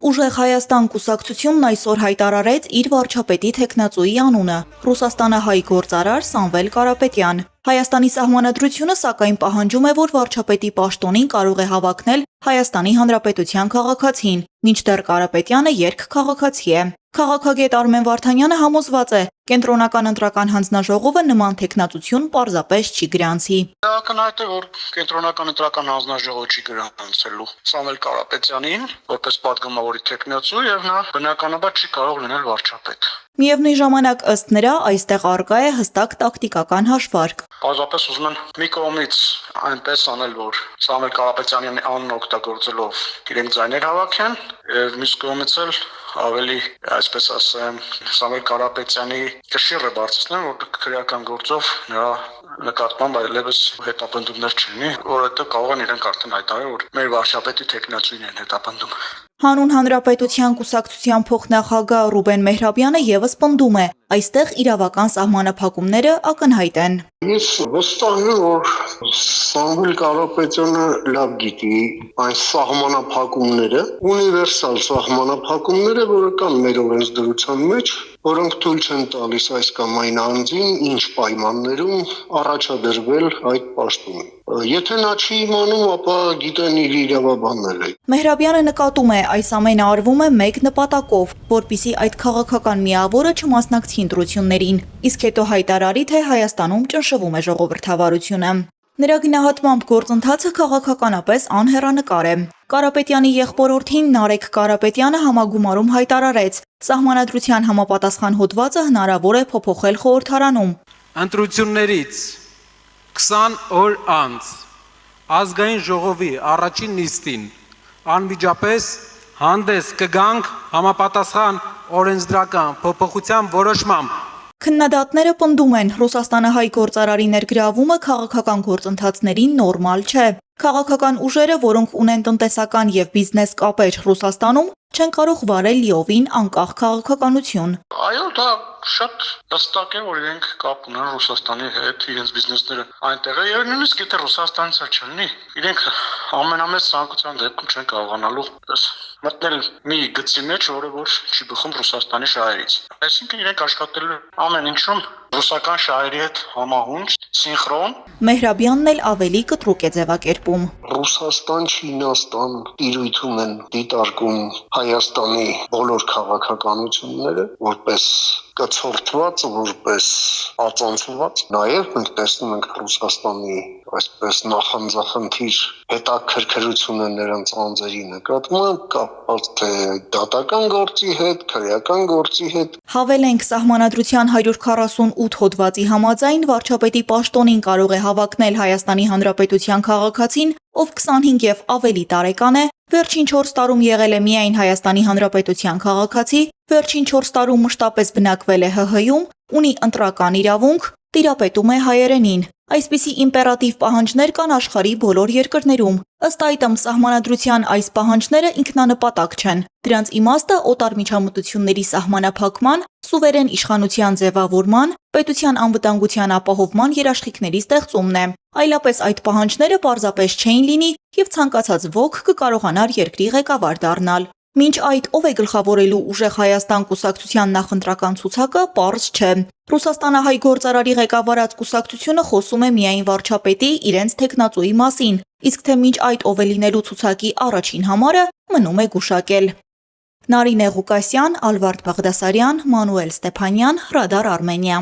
Ուժեղ Հայաստան կուսակցությունն այսօր հայտարարեց իր վարչապետի թեկնածուի անունը՝ Ռուսաստանահայ գործարար Սամվել Կարապետյան։ Հայաստանի Սահմանադրությունը սակայն պահանջում է, որ վարչապետի պաշտոնին կարող է հավակնել Հայաստանի Հանրապետության քաղաքացին, մինչդեռ Կարապետյանը երկքաղաքացի է։ Քաղաքագետ Արմեն Վարդանյանը համոզված է, կենտրոնական ընտրական հանձնաժողովը նման թեկնածություն պարզապես չի գրանցի։ Ակնհայտ է, որ կենտրոնական ընտրական հանձնաժողովը չի գրանցելու Սամվել Կարապետյանին որպես պատգամավորի թեկնածու եւ նա բնականաբար չի կարող լինել վարչապետ։ Միևնույն ժամանակ ըստ նրա այստեղ առկա է հստակ տակտիկական հաշվարկ։ Պարզապես ուզում են մի կողմից այնպես անել, որ Սամվել Կարապետյանի անունը օգտագործելով իրենք ձայներ հավաքեն, եւ մյուս կողմից էլ ավելի, այսպես ասեմ, Սամվել Կարապետյանի կշիռը բարձրացնեն, որ քրեական գործով նրա նկատմամբ այլևս հետապնդումներ չլինի, որովհետեւ կարող են իրենք արդեն հայտարարել, որ մեր վարչապետի թեկնածուին են հետապնդում։ Հանուն Հանրապետության կուսակցության փոխնախագահ Ռուբեն Մեհրաբյանը եւս պնդում է, այստեղ իրավական սահմանափակումները ակնհայտ են։ Ես վստահ եմ, որ Սամվել Կարապետյանը լավ գիտի այն սահմանափակումները, ունիվերսալ սահմանափակումները, որը կան մեր օրենսդրության մեջ, որոնք թույլ չեն տալիս այս կամ այն անձին ինչ պայմաններում առաջադրվել այդ պաշտոնին։ Եթե նա չի իմանում, ապա գիտեն իր իրավաբանները։ Մեհրաբյանը նկատում է, այս ամենը արվում է մեկ նպատակով, որպիսի այդ քաղաքական միավորը չմասնակցի ընտրություններին, իսկ հետո հայտարարի, թե Հայաստանում ճնշվում է ժողովրդավարությունը։ Նրա գնահատմամբ գործընթացը քաղաքականապես անհեռանկար է։ Կարապետյանի եղբորորդին Նարեկ Կարապետյանը համագումարում հայտարարեց, Սահմանադրության համապատասխան հոդվածը հնարավոր է փոփոխել խորհրդարանում։ Ընտրություններից 20 օր անց ազգային ժողովի առաջին նիստին անմիջապես հանդես կգանք համապատասխան օրենսդրական փոփոխության որոշմամբ։ Քննադատները պնդում են, Ռուսաստանահայ գործարարի ներգրավումը քաղաքական գործընթացներին նորմալ չէ։ Քաղաքական ուժերը, որոնք ունեն տնտեսական եւ բիզնես կապեր Ռուսաստանում, չեն կարող վարել լիովին անկախ քաղաքականություն։ Այո, դա շատ հստակ է, որ իրենք կապ ունեն Ռուսաստանի հետ, իրենց բիզնեսները այնտեղ է, եւ նույնիսկ եթե Ռուսաստանից էլ չլինի, իրենք ամենամեծ ցանկության դեպքում չեն կարողանալու մտնել մի գծի մեջ, որը որ չի բխում Ռուսաստանի շահերից։ Այսինքն իրենք աշխատելու ամեն ինչում ռուսական շահերի հետ համահունչ, սինխրոն։ Մեհրաբյանն էլ ավելի կտրուկ է ձևակերպում։ Ռուսաստան-Չինաստան տիրույթում են դիտարկում Հայաստանի բոլոր քաղաքականությունները որպես կցորդված, որպես ածանցված։ Նաև մենք տեսնում ենք Ռուսաստանի այսպես նախանձախնդիր հետաքրքրությունը նրանց անձերի նկատմամբ կապված թե դատական գործի հետ, քրեական գործի հետ։ Հավելենք, Սահմանադրության 148 հոդվածի համաձայն վարչապետի պաշտոնին կարող է հավակնել Հայաստանի Հանրապետության քաղաքացին, ով 25 եւ ավելի տարեկան է, վերջին 4 տարում եղել է միայն Հայաստանի Հանրապետության քաղաքացի, վերջին 4 տարում մշտապես բնակվել է ՀՀ-ում, ունի ընտրական իրավունք, տիրապետում է հայերենին։ Այսպիսի իմպերատիվ պահանջներ կան աշխարհի բոլոր երկրներում։ Ըստ այդմ Սահմանադրության այս պահանջները ինքնանպատակ չեն։ Դրանց իմաստը օտար միջամտությունների սահմանափակման, սուվերեն իշխանության ձևավորման, պետության անվտանգության ապահովման երաշխիքների ստեղծումն է։ Այլապես այդ պահանջները պարզապես չէին լինի եւ ցանկացած ոք կկարողանար երկրի ղեկավար դառնալ։ Մինչ այդ ով է գլխավորելու Ուժեղ Հայաստան կուսակցության նախընտրական ցուցակը, պարզ չէ։ Ռուսաստանահայ գործարարի ղեկավարած կուսակցությունը խոսում է միայն վարչապետի իրենց թեկնածուի մասին, իսկ թե մինչ այդ ով է լինելու ցուցակի առաջին համարը մնում է գուշակել։ Նարինե Ղուկասյան, Ալվարդ Բաղդասարյան, Մանուել Ստեփանյան, Ռադար Արմենիա։